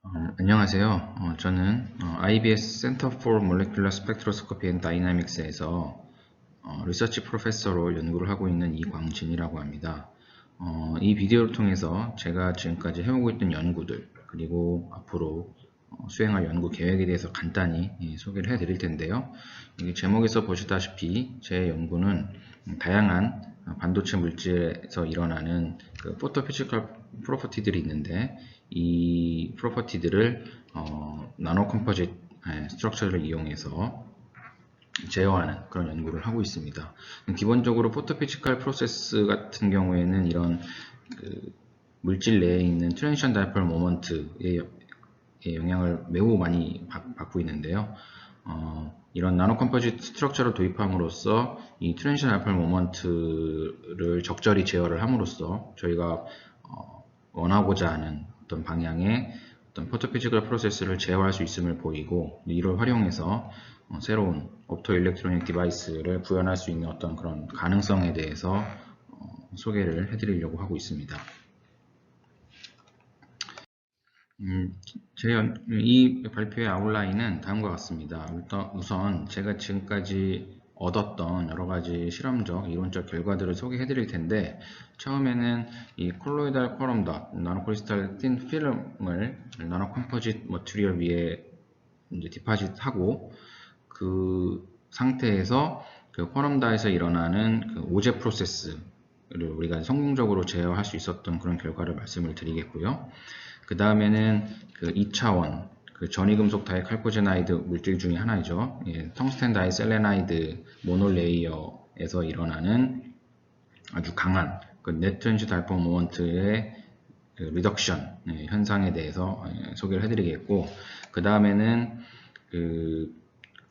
안녕하세요. 저는 IBS Center for Molecular Spectroscopy and Dynamics에서 리서치 프로페서로 연구를 하고 있는 이광진이라고 합니다. 이 비디오를 통해서 제가 지금까지 해오고 있던 연구들 그리고 앞으로 수행할 연구 계획에 대해서 간단히 소개를 해드릴 텐데요. 이 제목에서 보시다시피 제 연구는 다양한 반도체 물질에서 일어나는 그 포토피지컬 프로퍼티들이 있는데 이 프로퍼티들을 나노 컴포짓 스트럭처를 이용해서 제어하는 그런 연구를 하고 있습니다. 기본적으로 포토피지컬 프로세스 같은 경우에는 이런 그 물질 내에 있는 트랜지션 다이폴 모먼트의 영향을 매우 많이 받고 있는데요. 이런 나노 컴포짓 스트럭처를 도입함으로써 이 트랜지션 다이폴 모먼트를 적절히 제어를 함으로써 저희가 원하고자 하는 어떤 방향의 어떤 포토피지컬 프로세스를 제어할 수 있음을 보이고 이를 활용해서 새로운 옵토 일렉트로닉 디바이스를 구현할 수 있는 어떤 그런 가능성에 대해서 소개를 해드리려고 하고 있습니다. 이 발표의 아웃라인은 다음과 같습니다. 우선 제가 지금까지 얻었던 여러가지 실험적, 이론적 결과들을 소개해 드릴 텐데 처음에는 이 콜로이달 쿼럼 닷, 나노크리스탈 틴 필름을 나노 컴포짓 머티리얼 위에 이제 디파짓하고 그 상태에서 그 쿼럼 닷에서 일어나는 그 오제 프로세스를 우리가 성공적으로 제어할 수 있었던 그런 결과를 말씀을 드리겠고요. 그 다음에는 그 2차원 그 전위금속 다이칼코제나이드 물질 중에 하나이죠. 텅스텐 다이셀레나이드 모노레이어에서 일어나는 아주 강한 그 네트렌지 달포 모먼트의 그 리덕션 현상에 대해서 소개를 해드리겠고, 그 다음에는 그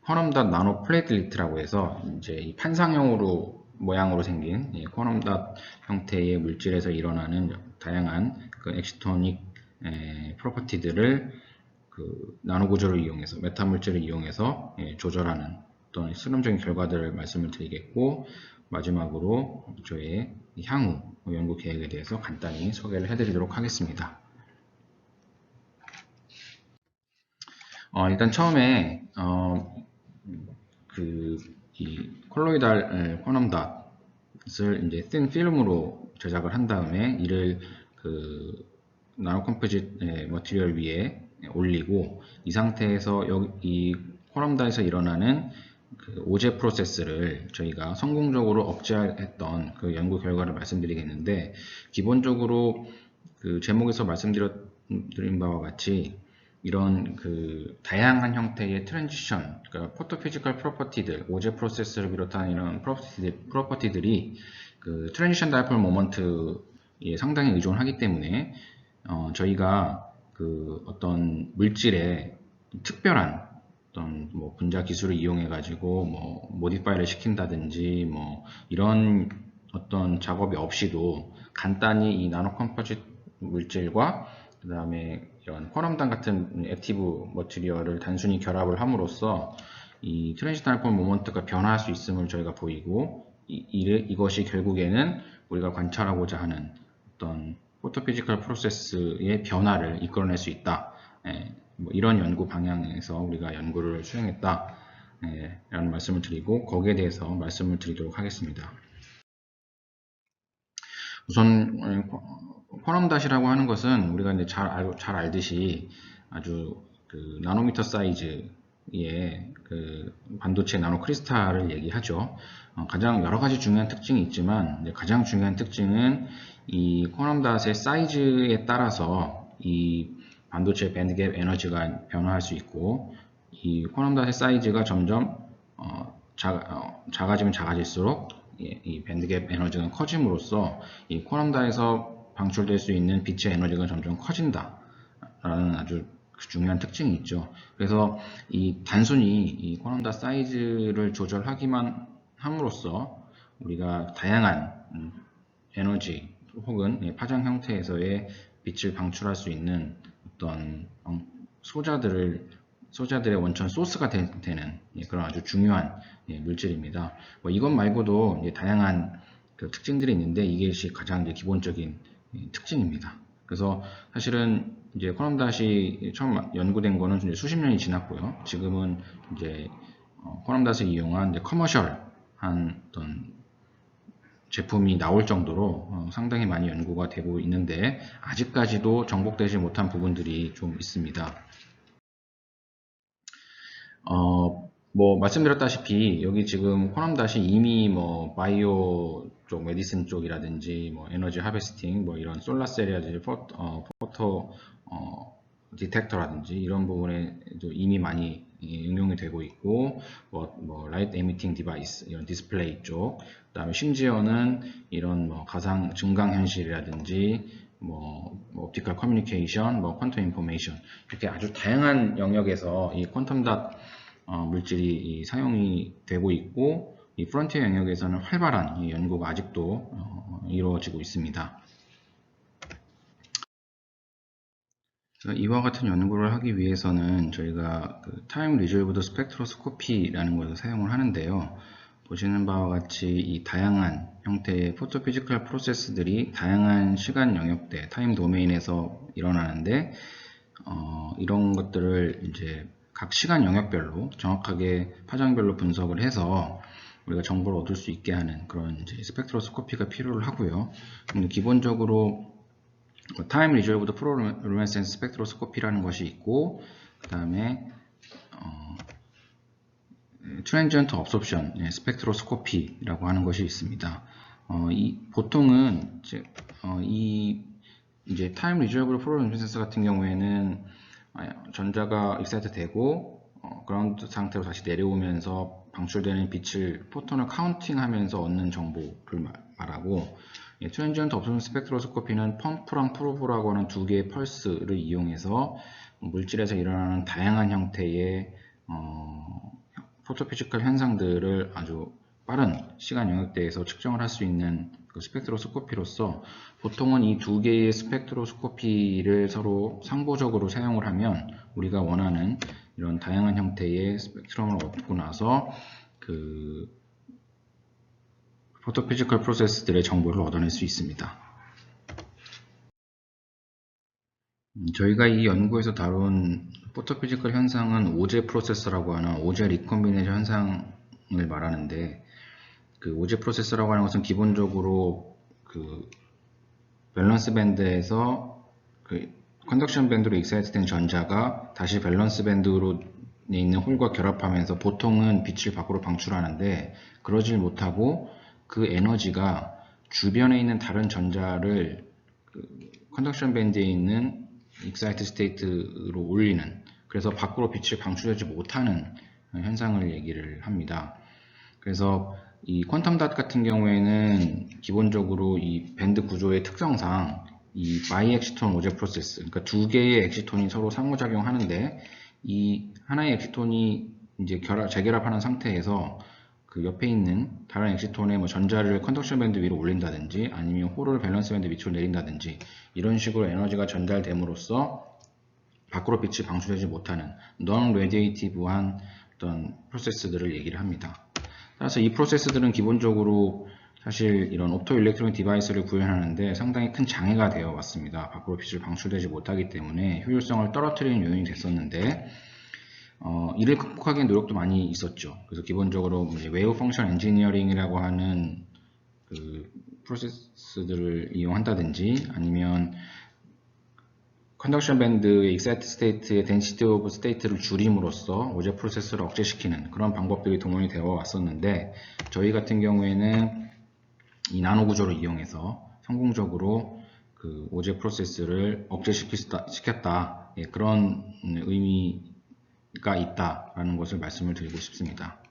쿼럼닷 나노 플레이트리트라고 해서 이제 이 판상형으로 모양으로 생긴 쿼럼닷 형태의 물질에서 일어나는 다양한 그 엑시토닉 프로퍼티들을 그 나노 구조를 이용해서 메타 물질을 이용해서 조절하는 어떤 실험적인 결과들을 말씀을 드리겠고, 마지막으로 저의 향후 연구 계획에 대해서 간단히 소개를 해드리도록 하겠습니다. 일단 처음에 이 콜로이달 쿼럼 닷을 이제 뜬 필름으로 제작을 한 다음에 이를 그 나노 컴포짓 머티리얼 위에 올리고 이 상태에서 이 쿼럼 닷에서 일어나는 그 오제 프로세스를 저희가 성공적으로 억제했던 그 연구 결과를 말씀드리겠는데, 기본적으로 그 제목에서 말씀드린 바와 같이 이런 그 다양한 형태의 트랜지션, 그러니까 포토피지컬 프로퍼티들, 오제 프로세스를 비롯한 이런 프로퍼티들이 그 트랜지션 다이폴 모먼트에 상당히 의존하기 때문에 저희가 그 어떤 물질의 특별한 어떤 뭐 분자 기술을 이용해 가지고 뭐 모디파이를 시킨다든지 뭐 이런 어떤 작업이 없이도 간단히 이 나노 컴포짓 물질과 그 다음에 이런 쿼럼단 같은 액티브 머티리얼을 단순히 결합을 함으로써 이 트랜지션 모먼트가 변화할 수 있음을 저희가 보이고 이것이 결국에는 우리가 관찰하고자 하는 어떤 포토피지컬 프로세스의 변화를 이끌어낼 수 있다. 뭐 이런 연구 방향에서 우리가 연구를 수행했다. 라는 말씀을 드리고 거기에 대해서 말씀을 드리도록 하겠습니다. 우선 쿼럼닷이라고 하는 것은 우리가 이제 잘 알듯이 아주 그 나노미터 사이즈의 그 반도체 나노 크리스탈을 얘기하죠. 가장 여러 가지 중요한 특징이 있지만 가장 중요한 특징은 이 쿼럼닷의 사이즈에 따라서 이 반도체 밴드갭 에너지가 변화할 수 있고, 이 쿼럼닷의 사이즈가 점점 작아지면 작아질수록 이 밴드갭 에너지가 커짐으로써 이 쿼럼닷에서 방출될 수 있는 빛의 에너지가 점점 커진다 라는 아주 중요한 특징이 있죠. 그래서 단순히 이 쿼럼닷 사이즈를 조절하기만 함으로써 우리가 다양한 에너지 혹은 파장 형태에서의 빛을 방출할 수 있는 어떤 소자들의 원천 소스가 되는 그런 아주 중요한 물질입니다. 뭐 이것 말고도 다양한 그 특징들이 있는데 이것이 가장 기본적인 특징입니다. 그래서 사실은 이제 쿼럼닷이 처음 연구된 거는 이제 수십 년이 지났고요. 지금은 이제 쿼럼닷을 이용한 이제 커머셜한 어떤 제품이 나올 정도로 상당히 많이 연구가 되고 있는데 아직까지도 정복되지 못한 부분들이 좀 있습니다. 뭐 말씀드렸다시피 여기 지금 쿼럼닷이 이미 뭐 바이오 쪽, 메디슨 쪽이라든지 뭐 에너지 하베스팅, 뭐 이런 솔라셀이라든지 포토 디텍터라든지 이런 부분에 이미 많이 응용이 되고 있고 뭐 라이트 에미팅 디바이스 이런 디스플레이 쪽, 그다음에 심지어는 이런 뭐 가상 증강 현실이라든지 뭐 옵티컬 커뮤니케이션, 뭐 퀀텀 인포메이션 이렇게 아주 다양한 영역에서 이 퀀텀 닷 물질이 사용이 되고 있고 이 프론티어 영역에서는 활발한 연구가 아직도 이루어지고 있습니다. 이와 같은 연구를 하기 위해서는 저희가 타임 리졸브드 스펙트로스코피라는 것을 사용을 하는데요. 보시는 바와 같이 이 다양한 형태의 포토피지컬 프로세스들이 다양한 시간 영역대, 타임 도메인에서 일어나는데 이런 것들을 이제 각 시간 영역별로 정확하게 파장별로 분석을 해서 우리가 정보를 얻을 수 있게 하는 그런 이제 스펙트로스코피가 필요를 하고요. 근데 기본적으로 타임 리졸브드 프로루멘센스 스펙트로스코피라는 것이 있고 그 다음에 트랜지언트 업소프션 스펙트로스코피라고 하는 것이 있습니다. 보통은 이제 타임 리졸브드 프로루멘센스 같은 경우에는 전자가 익사이트 되고 그라운드 상태로 다시 내려오면서 방출되는 빛을 포톤을 카운팅하면서 얻는 정보를 말하고 트랜지언트 업소션 스펙트로스코피는 펌프랑 프로브라고 하는 두 개의 펄스를 이용해서 물질에서 일어나는 다양한 형태의 포토피지컬 현상들을 아주 빠른 시간 영역대에서 측정을 할 수 있는 그 스펙트로스코피로서 보통은 이 두 개의 스펙트로스코피를 서로 상보적으로 사용을 하면 우리가 원하는 이런 다양한 형태의 스펙트럼을 얻고 나서 그 포토피지컬 프로세스들의 정보를 얻어낼 수 있습니다. 저희가 이 연구에서 다룬 포토피지컬 현상은 오제 프로세서라고 하는 오제 리콤비네이션 현상을 말하는데 그 오제 프로세서라고 하는 것은 기본적으로 그 밸런스 밴드에서 그 컨덕션 밴드로 익사이트 된 전자가 다시 밸런스 밴드로 있는 홀과 결합하면서 보통은 빛을 밖으로 방출하는데 그러질 못하고 그 에너지가 주변에 있는 다른 전자를 그 컨덕션 밴드에 있는 익사이트 스테이트로 올리는, 그래서 밖으로 빛을 방출하지 못하는 현상을 얘기를 합니다. 그래서 이 퀀텀 닷 같은 경우에는 기본적으로 이 밴드 구조의 특성상 이 바이 엑시톤 오제 프로세스, 그러니까 두 개의 엑시톤이 서로 상호작용하는데 이 하나의 엑시톤이 이제 재결합하는 상태에서 그 옆에 있는 다른 엑시톤의 뭐 전자를 컨덕션 밴드 위로 올린다든지 아니면 홀을 밸런스 밴드 밑으로 내린다든지 이런 식으로 에너지가 전달됨으로써 밖으로 빛이 방출되지 못하는 non radiative한 어떤 프로세스들을 얘기를 합니다. 따라서 이 프로세스들은 기본적으로 사실 이런 옵토 일렉트로닉 디바이스를 구현하는데 상당히 큰 장애가 되어 왔습니다. 밖으로 빛을 방출되지 못하기 때문에 효율성을 떨어뜨리는 요인이 됐었는데 이를 극복하기 위한 노력도 많이 있었죠. 그래서 기본적으로 웨이브 펑션 엔지니어링이라고 하는 그 프로세스들을 이용한다든지 아니면 컨덕션 밴드의 익사이트 스테이트의 덴시티 오브 스테이트를 줄임으로써 오제 프로세스를 억제시키는 그런 방법들이 동원이 되어 왔었는데 저희 같은 경우에는 이 나노 구조를 이용해서 성공적으로 그 오제 프로세스를 억제시켰다. 예, 그런 의미가 있다라는 것을 말씀을 드리고 싶습니다.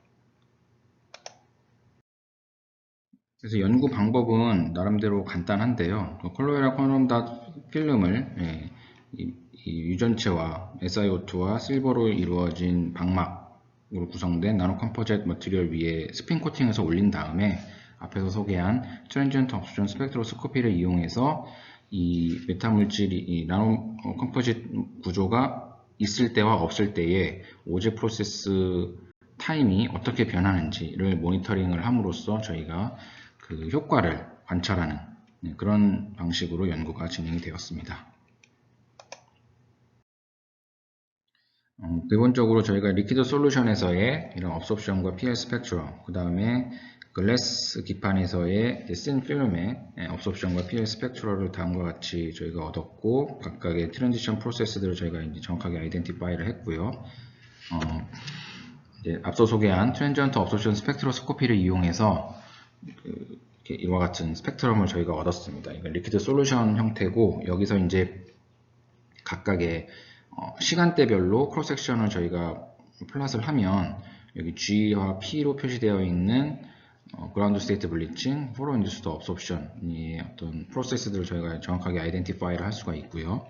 그래서 연구 방법은 나름대로 간단한데요. 콜로이달 쿼럼 닷 필름을 이 유전체와 SiO2와 실버로 이루어진 방막으로 구성된 나노 컴포짓 머티리얼 위에 스핀 코팅해서 올린 다음에 앞에서 소개한 트랜지언트 업소션 스펙트로스코피를 이용해서 이 메타 물질이 이 나노 컴포짓 구조가 있을 때와 없을 때의 오제 프로세스 타임이 어떻게 변하는지를 모니터링을 함으로써 저희가 그 효과를 관찰하는 그런 방식으로 연구가 진행이 되었습니다. 기본적으로 저희가 리퀴드 솔루션에서의 이런 업소션과 PL 스펙트럼, 그 다음에 글래스 기판에서의 씬 필름의 업소션과 PL 스펙트럼을 다음과 같이 저희가 얻었고, 각각의 트랜지션 프로세스들을 저희가 이제 정확하게 아이덴티파이를 했고요. 이제 앞서 소개한 트랜지언트 업소션 스펙트로스코피를 이용해서 이와 같은 스펙트럼을 저희가 얻었습니다. 이건 리퀴드 솔루션 형태고, 여기서 이제 각각의 시간대별로 크로스 섹션을 저희가 플롯을 하면 여기 G와 P로 표시되어 있는 그라운드 스테이트 블리칭, 포로 인듀스드 업소션이 어떤 프로세스들을 저희가 정확하게 아이덴티파이를 할 수가 있고요.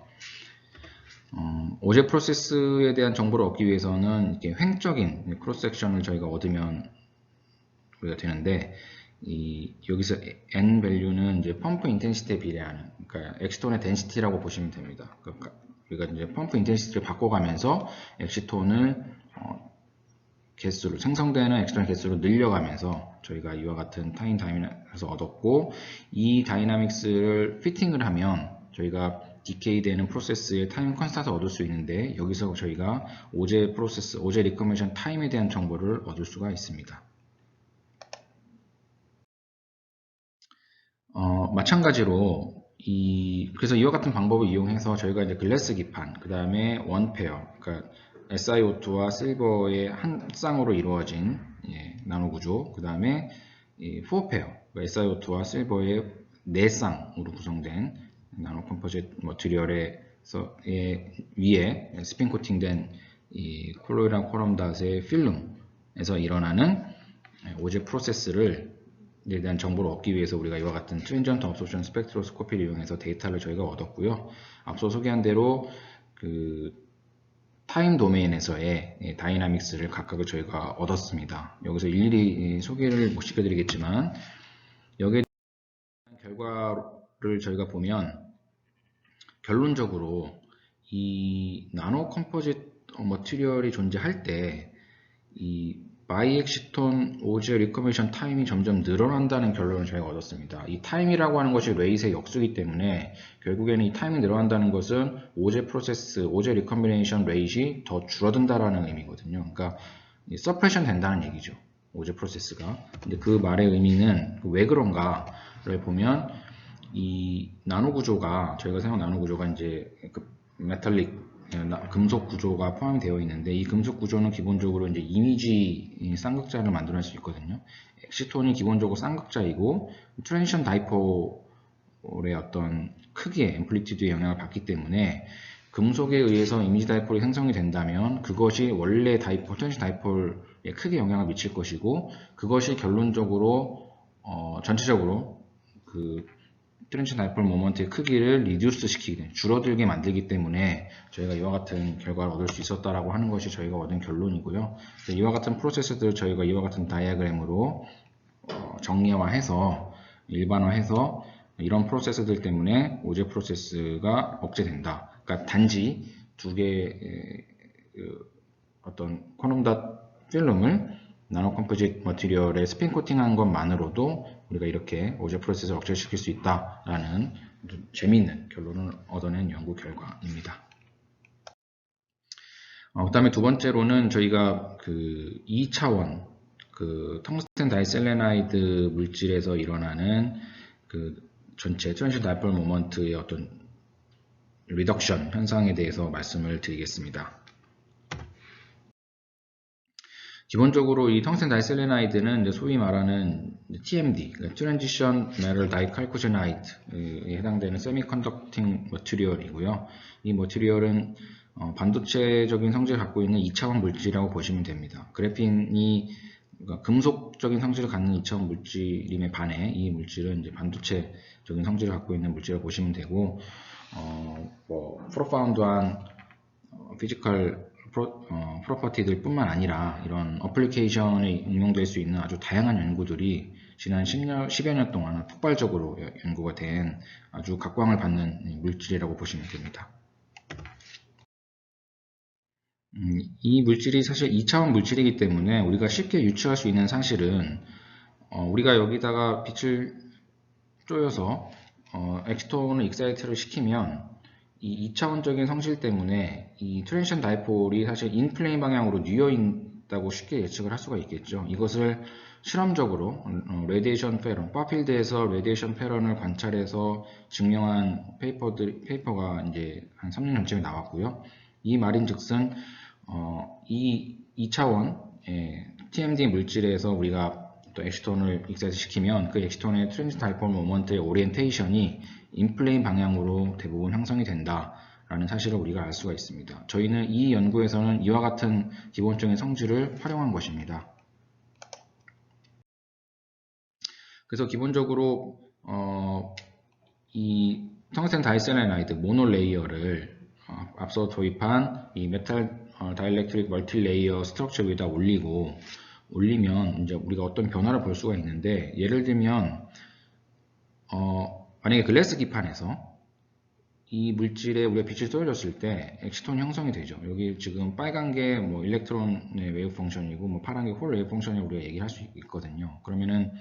오제 프로세스에 대한 정보를 얻기 위해서는 이렇게 횡적인 크로스 섹션을 저희가 얻으면 우리가 되는데, 여기서 N 밸류는 이제 펌프 인텐시티에 비례하는, 그러니까 엑시톤의 덴시티라고 보시면 됩니다. 그러니까 우리가 이제 펌프 인텐시티를 바꿔가면서 엑시톤을 개수를, 생성되는 엑시톤 개수를 늘려가면서 저희가 이와 같은 타임 다이나믹스를 얻었고, 이 다이나믹스를 피팅을 하면 저희가 디케이 되는 프로세스의 타임 컨스탄트를 얻을 수 있는데, 여기서 저희가 오제 프로세스, 오제 리커멘션 타임에 대한 정보를 얻을 수가 있습니다. 마찬가지로 그래서 이와 같은 방법을 이용해서 저희가 이제 글래스 기판, 그 다음에 원페어, 그러니까 SiO2와 실버의 한 쌍으로 이루어진 나노 구조, 그 다음에 4페어, SiO2와 실버의 4쌍으로 구성된 나노 컴포짓 머티리얼에서 위에 스핀 코팅된 이 콜로이드랑 쿼럼닷의 필름에서 일어나는 오제 프로세스를 에 대한 정보를 얻기 위해서 우리가 이와 같은 트랜지언트 업소션 스펙트로스코피를 이용해서 데이터를 저희가 얻었고요. 앞서 소개한 대로 그 타임 도메인에서의 다이나믹스를 각각을 저희가 얻었습니다. 여기서 일일이 소개를 못 시켜드리겠지만, 여기에 대한 결과를 저희가 보면 결론적으로 이 나노 컴포짓 머티리얼이 존재할 때 이 바이엑시톤 오제 리커멘션 타임이 점점 늘어난다는 결론을 저희가 얻었습니다. 이 타임이라고 하는 것이 레이트의 역수이기 때문에 결국에는 이 타임이 늘어난다는 것은 오제 프로세스, 오제 리커멘션 레이트이 더 줄어든다라는 의미거든요. 그러니까 서프레션 된다는 얘기죠. 오제 프로세스가. 근데 그 말의 의미는 왜 그런가를 보면, 이 나노 구조가, 저희가 사용한 나노 구조가 이제 그 메탈릭 금속 구조가 포함이 되어 있는데, 이 금속 구조는 기본적으로 이제 이미지 쌍극자를 만들어낼 수 있거든요. 엑시톤이 기본적으로 쌍극자이고, 트랜지션 다이폴의 어떤 크기에, 앰플리튜드에 영향을 받기 때문에 금속에 의해서 이미지 다이폴이 생성이 된다면 그것이 원래 다이폴, 트랜지션 다이폴에 크게 영향을 미칠 것이고, 그것이 결론적으로 전체적으로 그 트랜지션 다이폴 모먼트의 크기를 리듀스 시키게, 줄어들게 만들기 때문에 저희가 이와 같은 결과를 얻을 수 있었다라고 하는 것이 저희가 얻은 결론이고요. 이와 같은 프로세스들을 저희가 이와 같은 다이어그램으로 정리화해서, 일반화해서 이런 프로세스들 때문에 오제 프로세스가 억제된다. 그러니까 단지 두 개의 어떤 쿼럼닷 필름을 나노 컴포짓 머티리얼에 스핀 코팅한 것만으로도 우리가 이렇게 오제 프로세스를 억제시킬 수 있다라는 재미있는 결론을 얻어낸 연구 결과입니다. 그 다음에 두 번째로는 저희가 그 2차원 그 텅스텐 다이셀레나이드 물질에서 일어나는 그 전체 트랜지션 다이폴 모먼트의 어떤 리덕션 현상에 대해서 말씀을 드리겠습니다. 기본적으로 이 텅스텐 다이셀레나이드는 소위 말하는 TMD, 트랜지션 메탈 다이칼코제나이드에 해당되는 세미컨덕팅 머티리얼이고요. 이 머티리얼은 반도체적인 성질을 갖고 있는 2차원 물질이라고 보시면 됩니다. 그래핀이 그러니까 금속적인 성질을 갖는 2차원 물질임에 반해 이 물질은 이제 반도체적인 성질을 갖고 있는 물질이라고 보시면 되고, 프로파운드한 피지컬 프로퍼티들 뿐만 아니라 이런 어플리케이션에 응용될 수 있는 아주 다양한 연구들이 지난 10여 년 동안 폭발적으로 연구가 된 아주 각광을 받는 물질이라고 보시면 됩니다. 이 물질이 사실 2차원 물질이기 때문에 우리가 쉽게 유추할 수 있는 사실은, 우리가 여기다가 빛을 쪼여서 엑시톤을 익사이트를 시키면 이 2차원적인 성질 때문에 이 트랜지션 다이폴이 사실 인플레인 방향으로 뉘어 있다고 쉽게 예측을 할 수가 있겠죠. 이것을 실험적으로 레디에이션 패런, 파필드에서 레디에이션 패런을 관찰해서 증명한 페이퍼가 이제 한 3년 전쯤에 나왔고요. 이 말인즉슨 이 2차원 TMD 물질에서 우리가 또 엑시톤을 익사이트 시키면 그 엑시톤의 트랜지션 다이폴 모먼트의 오리엔테이션이 인플레인 방향으로 대부분 형성이 된다라는 사실을 우리가 알 수가 있습니다. 저희는 이 연구에서는 이와 같은 기본적인 성질을 활용한 것입니다. 그래서 기본적으로 이 텅스텐 다이셀레나이드 모노레이어를 앞서 도입한 이 메탈 다이렉트릭 멀티레이어 스트럭처 위에다 올리면 이제 우리가 어떤 변화를 볼 수가 있는데, 예를 들면 만약에 글래스 기판에서 이 물질에 우리가 빛을 쏘여줬을 때 엑시톤이 형성이 되죠. 여기 지금 빨간 게 뭐 일렉트론의 웨이브 펑션이고 뭐 파란 게 홀 웨이브 펑션이라고 우리가 얘기할 수 있거든요. 그러면은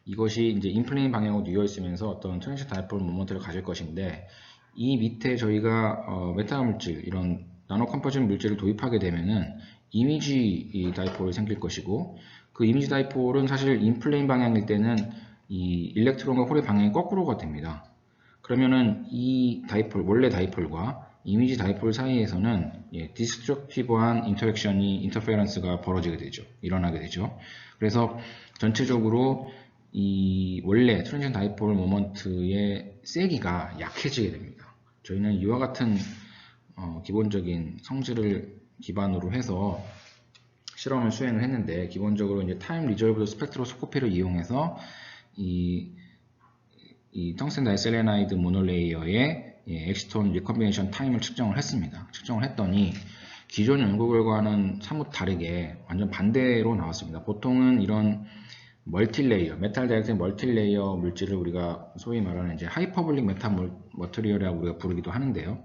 이것이 이제 인플레인 방향으로 뉘어 있으면서 어떤 트랜지션 다이폴 모먼트를 가질 것인데, 이 밑에 저희가 메탈 물질, 이런 나노 컴포짓 물질을 도입하게 되면은 이미지 다이폴이 생길 것이고, 그 이미지 다이폴은 사실 인플레인 방향일 때는 이 일렉트론과 홀의 방향이 거꾸로가 됩니다. 그러면은 이 다이폴, 원래 다이폴과 이미지 다이폴 사이에서는 디스트럭티브한 인터페런스가 벌어지게 되죠. 일어나게 되죠. 그래서 전체적으로 이 원래 트랜지션 다이폴 모먼트의 세기가 약해지게 됩니다. 저희는 이와 같은 기본적인 성질을 기반으로 해서 실험을 수행을 했는데, 기본적으로 이제 타임 리저브드 스펙트로스코피를 이용해서 이 텅스텐 다이셀레나이드 모노레이어의 엑시톤 리컨비네이션 타임을 측정을 했습니다. 측정을 했더니 기존 연구 결과는 사뭇 다르게 완전 반대로 나왔습니다. 보통은 이런 멀티레이어, 메탈 다이렉트 멀티레이어 물질을 우리가 소위 말하는 이제 하이퍼블릭 메탈 머티리얼이라고 우리가 부르기도 하는데요.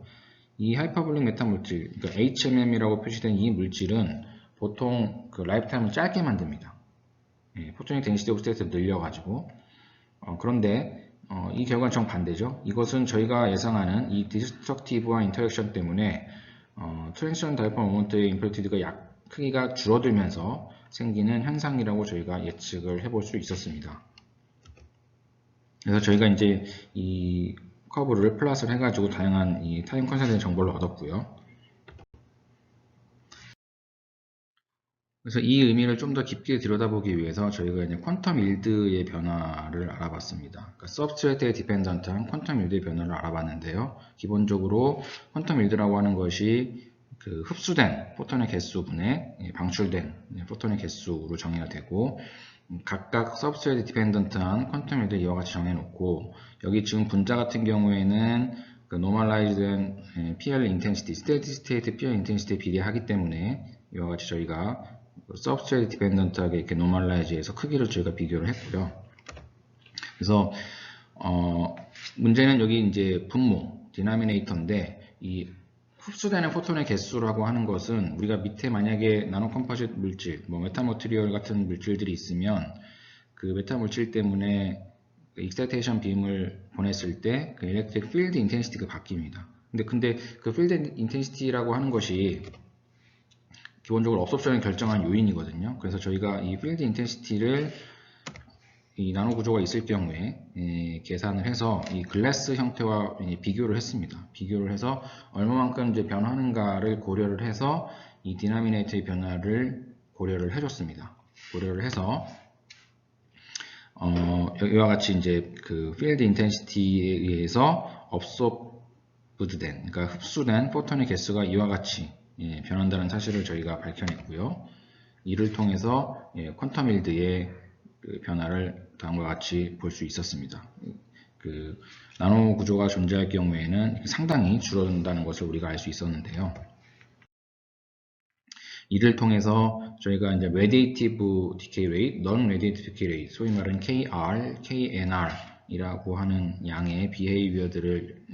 이 하이퍼블릭 메탈 물질, 그러니까 HMM이라고 표시된 이 물질은 보통 그 라이프 타임을 짧게 만듭니다. 포토닉 덴시티 오브 스테이트를 늘려가지고. 그런데 이 결과는 정반대죠. 이것은 저희가 예상하는 이 디스트럭티브와 인터랙션 때문에 트랜지션 다이폴 모먼트의 임플리튜드가 크기가 줄어들면서 생기는 현상이라고 저희가 예측을 해볼 수 있었습니다. 그래서 저희가 이제 이 커브를 플롯을 해가지고 다양한 이 타임 컨설팅 정보를 얻었고요. 그래서 이 의미를 좀 더 깊게 들여다보기 위해서 저희가 이제 퀀텀 일드의 변화를 알아봤습니다. 그러니까 서브스트레이트에 디펜던트한 퀀텀 일드의 변화를 알아봤는데요. 기본적으로 퀀텀 일드라고 하는 것이 그 흡수된 포톤의 개수분의 방출된 포톤의 개수로 정의가 되고, 각각 서브스트레이트 디펜던트한 퀀텀 일드 이와 같이 정해놓고, 여기 지금 분자 같은 경우에는 그 노멀라이즈된 PL 인텐시티, 스테디 스테이트 PL 인텐시티에 비례하기 때문에 이와 같이 저희가 서브스트레이트 디펜던트하게 이렇게 노멀라이즈해서 크기를 저희가 비교를 했고요. 그래서 문제는 여기 이제 분모, 디나미네이터인데, 이 흡수되는 포톤의 개수라고 하는 것은 우리가 밑에 만약에 나노 컴포짓 물질, 뭐 메타머티리얼 같은 물질들이 있으면 그 메타 물질 때문에 그 익사이테이션 빔을 보냈을 때 그 일렉트릭 필드 인텐시티가 바뀝니다. 근데 그 필드 인텐시티라고 하는 것이 기본적으로 업소션을 결정한 요인이거든요. 그래서 저희가 이 필드 인텐시티를 이 나노 구조가 있을 경우에 계산을 해서 이 글래스 형태와 비교를 했습니다. 비교를 해서 얼마만큼 이제 변하는가를 고려를 해서 이 디나미네이터의 변화를 고려를 해줬습니다. 고려를 해서 이와 같이 이제 그 필드 인텐시티에 의해서 업소브드된, 그러니까 흡수된 포톤의 개수가 이와 같이 변한다는 사실을 저희가 밝혀냈고요. 이를 통해서 퀀텀 일드의 그 변화를 다음과 같이 볼 수 있었습니다. 그 나노 구조가 존재할 경우에는 상당히 줄어든다는 것을 우리가 알 수 있었는데요. 이를 통해서 저희가 이제 radiative decay rate, non-radiative decay rate, 소위 말하는 KR, KNR 이라고 하는 양의 behavior들을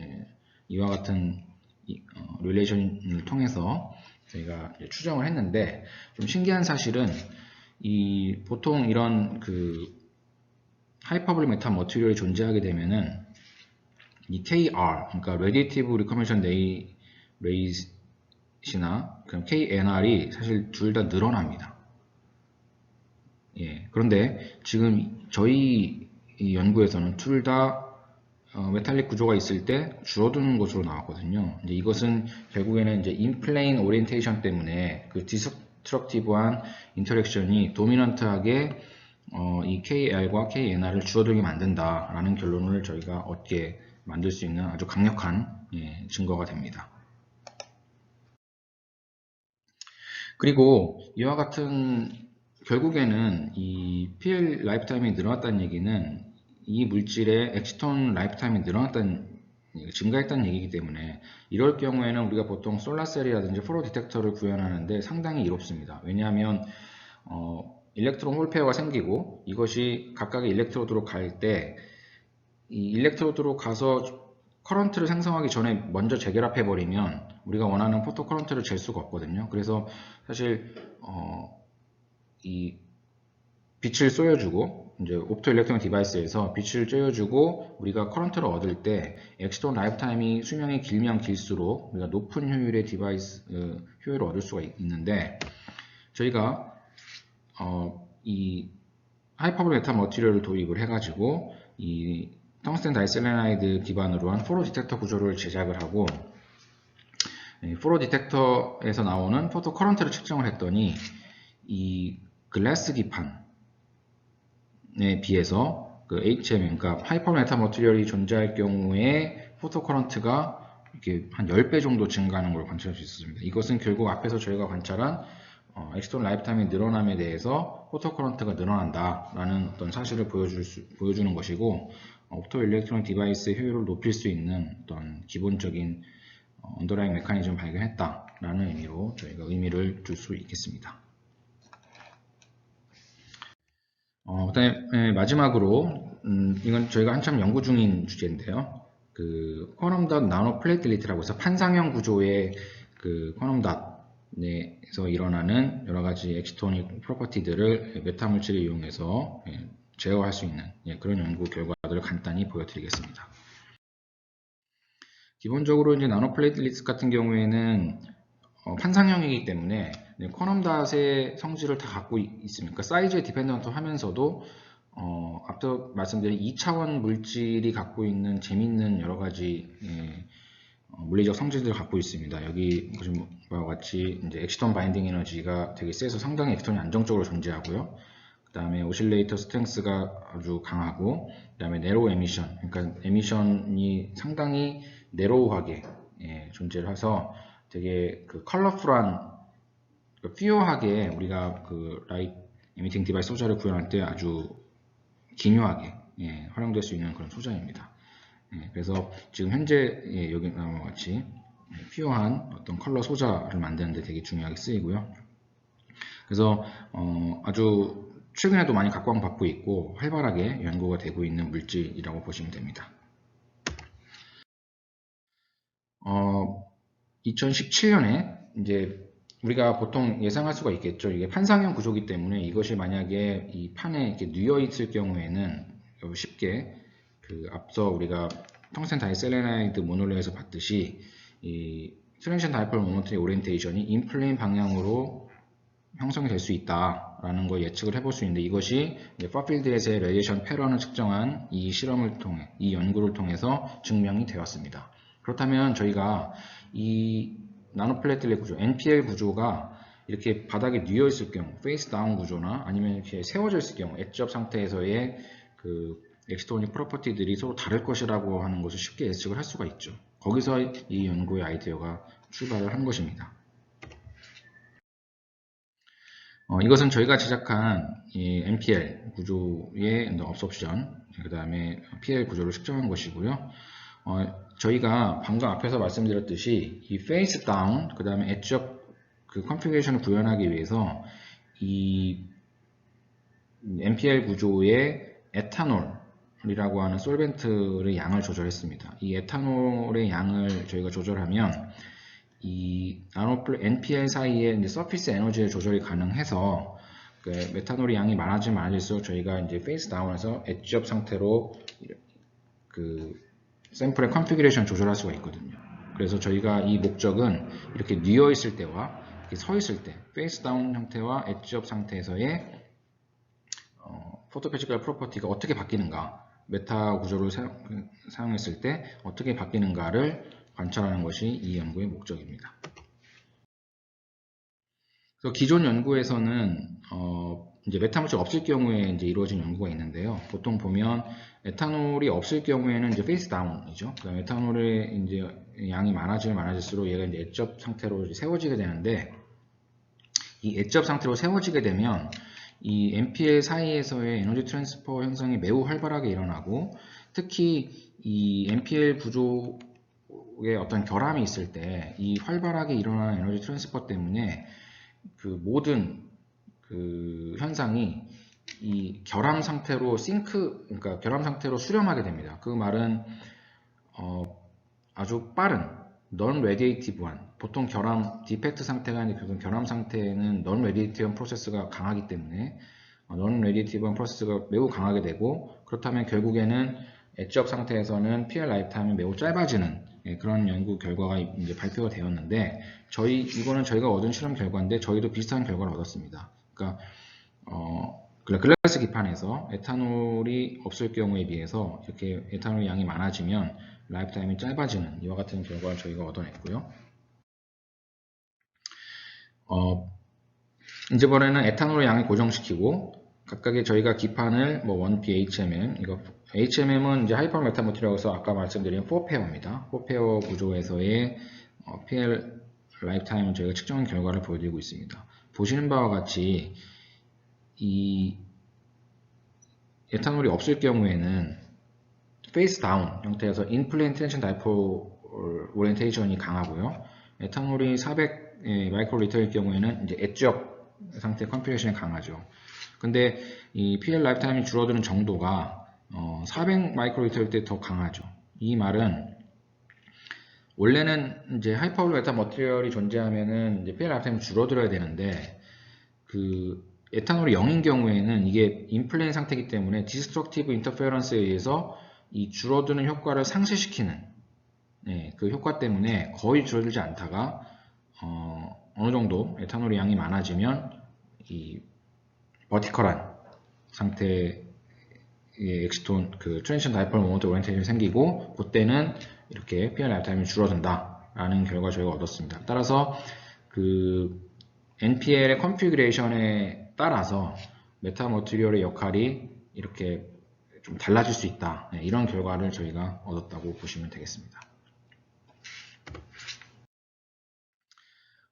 이와 같은 릴레이션을 통해서 저희가 추정을 했는데, 좀 신기한 사실은 이 보통 이런 그 하이퍼블릭 메탈 머티리얼이 존재하게 되면은 이 KR, 그러니까 Radiative Recombination Rate이나 그럼 KNR이 사실 둘 다 늘어납니다. 예, 그런데 지금 저희 이 연구에서는 둘 다 메탈릭 구조가 있을 때 줄어드는 것으로 나왔거든요. 이제 이것은 결국에는 이제 인플레인 오리엔테이션 때문에 그 디스트럭티브한 인터랙션이 도미넌트하게 이 KL과 KNR을 줄어들게 만든다라는 결론을 저희가 얻게 만들 수 있는 아주 강력한 증거가 됩니다. 그리고 이와 같은 결국에는 이 PL 라이프타임이 늘어났다는 얘기는 이 물질의 엑시톤 라이프타임이 증가했다는 얘기이기 때문에 이럴 경우에는 우리가 보통 솔라셀이라든지 포로 디텍터를 구현하는데 상당히 이롭습니다. 왜냐하면 일렉트론 홀페어가 생기고 이것이 각각의 일렉트로드로 갈 때 이 일렉트로드로 가서 커런트를 생성하기 전에 먼저 재결합해 버리면 우리가 원하는 포토 커런트를 잴 수가 없거든요. 그래서 사실 이 빛을 쏘여주고 이제 옵토 일렉트로닉 디바이스에서 빛을 쬐어주고 우리가 커런트를 얻을 때 엑시톤 라이프타임이 수명이 길면 길수록 우리가 높은 효율의 디바이스 효율을 얻을 수가 있는데 저희가 이 하이퍼블 메타 머티리얼을 도입을 해가지고 이 텅스텐 다이셀레나이드 기반으로 한 포로 디텍터 구조를 제작을 하고 포로 디텍터에서 나오는 포토 커런트를 측정을 했더니 이 글래스 기판에 비해서 그 HM, 그러니까 하이퍼 메타 머티리얼이 존재할 경우에 포토 커런트가 이렇게 한 10배 정도 증가하는 걸 관찰할 수 있었습니다. 이것은 결국 앞에서 저희가 관찰한 엑시톤 라이프타임의 늘어남에 대해서 포토 커런트가 늘어난다라는 어떤 사실을 보여주는 것이고 옵토 일렉트로닉 디바이스의 효율을 높일 수 있는 어떤 기본적인 언더라인 메커니즘을 발견했다라는 의미로 저희가 의미를 줄 수 있겠습니다. 그다음에 마지막으로 이건 저희가 한참 연구 중인 주제인데요. 그 쿼럼 닷 나노 플레이틀리트라고 해서 판상형 구조의 그 쿼럼 닷에서 일어나는 여러 가지 엑시토닉 프로퍼티들을 메타 물질을 이용해서 제어할 수 있는 그런 연구 결과들을 간단히 보여드리겠습니다. 기본적으로 이제 나노 플레이틀리트 같은 경우에는 판상형이기 때문에 쿼럼 닷의 성질을 다 갖고 있습니다. 사이즈에 디펜던트 하면서도 앞서 말씀드린 2차원 물질이 갖고 있는 재밌는 여러 가지 물리적 성질들을 갖고 있습니다. 여기 보신 바와 같이 이제 엑시톤 바인딩 에너지가 되게 세서 상당히 엑시톤이 안정적으로 존재하고요. 그 다음에 오실레이터 스트렝스가 아주 강하고, 그 다음에 네로우 에미션, 그러니까 에미션이 상당히 네로우하게 존재를 해서 되게 그 컬러풀한, 퓨어하게 우리가 그 라이트 에미팅 디바이스 소자를 구현할 때 아주 기묘하게 활용될 수 있는 그런 소자입니다. 그래서 지금 현재 여기 나온 것 같이 퓨어한 어떤 컬러 소자를 만드는데 되게 중요하게 쓰이고요. 그래서 아주 최근에도 많이 각광받고 있고 활발하게 연구가 되고 있는 물질이라고 보시면 됩니다. 2017년에 이제 우리가 보통 예상할 수가 있겠죠. 이게 판상형 구조이기 때문에 이것이 만약에 이 판에 이렇게 뉘어 있을 경우에는 쉽게 그 앞서 우리가 텅스텐 다이셀레나이드 모놀레에서 봤듯이 이 트랜지션 다이폴 모멘텀 오리엔테이션이 인플레인 방향으로 형성이 될 수 있다라는 걸 예측을 해볼 수 있는데 이것이 파필드에서의 레디에이션 패런을 측정한 이 실험을 통해 이 연구를 통해서 증명이 되었습니다. 그렇다면 저희가 이 나노플레이틀렛 구조, NPL 구조가 이렇게 바닥에 뉘어 있을 경우, 페이스 다운 구조나 아니면 이렇게 세워져 있을 경우, 엣지업 상태에서의 그 엑시토닉 프로퍼티들이 서로 다를 것이라고 하는 것을 쉽게 예측을 할 수가 있죠. 거기서 이 연구의 아이디어가 출발을 한 것입니다. 이것은 저희가 제작한 이 NPL 구조의 업섭션, 그 다음에 PL 구조를 측정한 것이고요. 저희가 방금 앞에서 말씀드렸듯이 이 페이스 다운, 그 다음에 엣지업 그 컨피그레이션을 구현하기 위해서 이 NPL 구조의 에탄올이라고 하는 솔벤트의 양을 조절했습니다. 이 에탄올의 양을 저희가 조절하면 이 NPL 사이에 이제 서피스 에너지의 조절이 가능해서 그 메탄올의 양이 많아질수록 저희가 이제 페이스 다운에서 엣지업 상태로 그 샘플의 컨피규레이션 조절할 수가 있거든요. 그래서 저희가 이 목적은 이렇게 뉘어 있을 때와 이렇게 서 있을 때, 페이스 다운 상태와 엣지업 상태에서의 포토피지컬 프로퍼티가 어떻게 바뀌는가, 메타 구조를 사용했을 때 어떻게 바뀌는가를 관찰하는 것이 이 연구의 목적입니다. 그래서 기존 연구에서는 이제 메탄올이 없을 경우에 이제 이루어진 연구가 있는데요. 보통 보면 에탄올이 없을 경우에는 이제 페이스 다운이죠. 그러니까 에탄올의 이제 양이 많아지면 많아질수록 얘가 이제 엣지업 상태로 이제 세워지게 되는데, 이 엣지업 상태로 세워지게 되면 이 NPL 사이에서의 에너지 트랜스퍼 현상이 매우 활발하게 일어나고, 특히 이 NPL 구조의 어떤 결함이 있을 때 이 활발하게 일어나는 에너지 트랜스퍼 때문에 그 모든 그 현상이 이 결함 상태로 그러니까 결함 상태로 수렴하게 됩니다. 그 말은 아주 빠른 non-radiative한, 보통 결함 디펙트 상태가 아닌 결함 상태에는 non-radiative한 프로세스가 강하기 때문에 non-radiative한 프로세스가 매우 강하게 되고, 그렇다면 결국에는 엣지업 상태에서는 PL 라이프타임이 매우 짧아지는 그런 연구 결과가 이제 발표가 되었는데, 이거는 저희가 얻은 실험 결과인데 저희도 비슷한 결과를 얻었습니다. 그러니까 글라스 기판에서 에탄올이 없을 경우에 비해서 이렇게 에탄올 양이 많아지면 라이프타임이 짧아지는 이와 같은 결과를 저희가 얻어냈고요. 이제번에는 에탄올 양을 고정시키고 각각의 저희가 기판을 뭐 1P HMM, 이거 HMM은 이제 하이퍼 메타 머티리얼에서 아까 말씀드린 4페어입니다. 4페어 구조에서의 PL 라이프타임을 저희가 측정한 결과를 보여드리고 있습니다. 보시는 바와 같이 이 에탄올이 없을 경우에는 페이스 다운 형태에서 인플레인 텐션 다이폴 오리엔테이션이 강하고요. 에탄올이 400 마이크로리터일 경우에는 이제 엣지업 상태 컨피규레이션이 강하죠. 근데 이 PL 라이프타임이 줄어드는 정도가 400 마이크로리터일 때 더 강하죠. 이 말은 원래는 이제 하이퍼블 메타 머티리얼이 존재하면은 이제 PL 라이프타임이 줄어들어야 되는데, 그 에탄올이 0인 경우에는 이게 인플레인 상태이기 때문에 디스트럭티브 인터페어런스에 의해서 이 줄어드는 효과를 상쇄시키는 그 효과 때문에 거의 줄어들지 않다가 어느 정도 에탄올의 양이 많아지면 이 버티컬한 상태의 엑스톤 그 트랜지션 다이폴 모먼트 오리엔테이션이 생기고, 그때는 이렇게 PL 라이프타임이 줄어든다 라는 결과 저희가 얻었습니다. 따라서 그 NPL의 컨피규레이션에 따라서 메타 머티리얼의 역할이 이렇게 좀 달라질 수 있다, 이런 결과를 저희가 얻었다고 보시면 되겠습니다.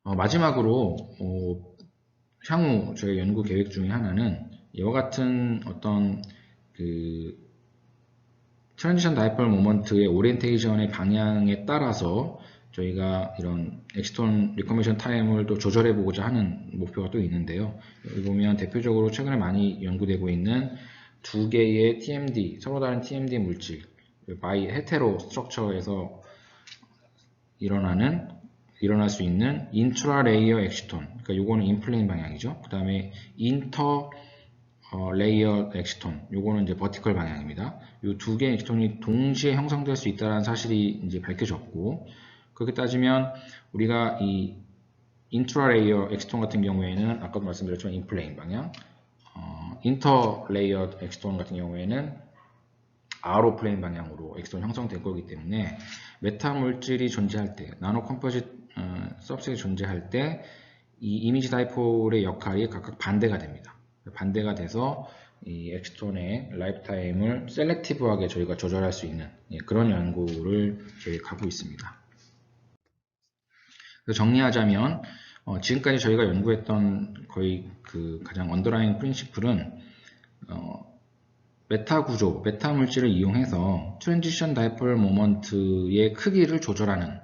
마지막으로 향후 저희 연구 계획 중에 하나는 이와 같은 어떤 그 트랜지션 다이폴 모먼트의 오리엔테이션의 방향에 따라서 저희가 이런 엑스톤 리커미션 타임을 또 조절해 보고자 하는 목표가 또 있는데요. 여기 보면 대표적으로 최근에 많이 연구되고 있는 두 개의 TMD, 서로 다른 TMD 물질, 바이 헤테로 스트럭처에서 일어날 수 있는 인트라 레이어 엑시톤, 그러니까 요거는 인플레인 방향이죠. 그 다음에 인터 레이어 엑시톤, 요거는 이제 버티컬 방향입니다. 이 두 개의 엑시톤이 동시에 형성될 수 있다는 사실이 이제 밝혀졌고, 그렇게 따지면 우리가 이 인트라 레이어 엑시톤 같은 경우에는 아까도 말씀드렸지만 인플레인 방향, 인터 레이어 엑시톤 같은 경우에는 아로 플레인 방향으로 엑시톤 형성될 거기 때문에 메타 물질이 존재할 때, 나노 컴포짓 서브셋이 존재할 때 이 이미지 다이폴의 역할이 각각 반대가 됩니다. 반대가 돼서 이 엑스톤의 라이프타임을 셀렉티브하게 저희가 조절할 수 있는 그런 연구를 계획하고 있습니다. 정리하자면 지금까지 저희가 연구했던 거의 그 가장 언더라인 프린시플은 메타 구조, 메타 물질을 이용해서 트랜지션 다이폴 모먼트의 크기를 조절하는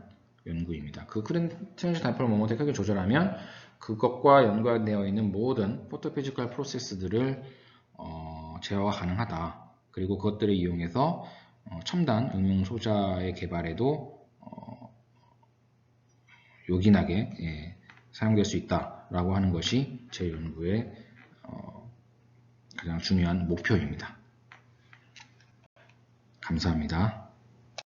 연구입니다. 그 트랜지션 다이폴 모먼트의 크기를 조절하면 그것과 연관되어 있는 모든 포토피지컬 프로세스들을 제어가 가능하다. 그리고 그것들을 이용해서 첨단 응용 소자의 개발에도 요긴하게 사용될 수 있다라고 하는 것이 제 연구의 가장 중요한 목표입니다. 감사합니다.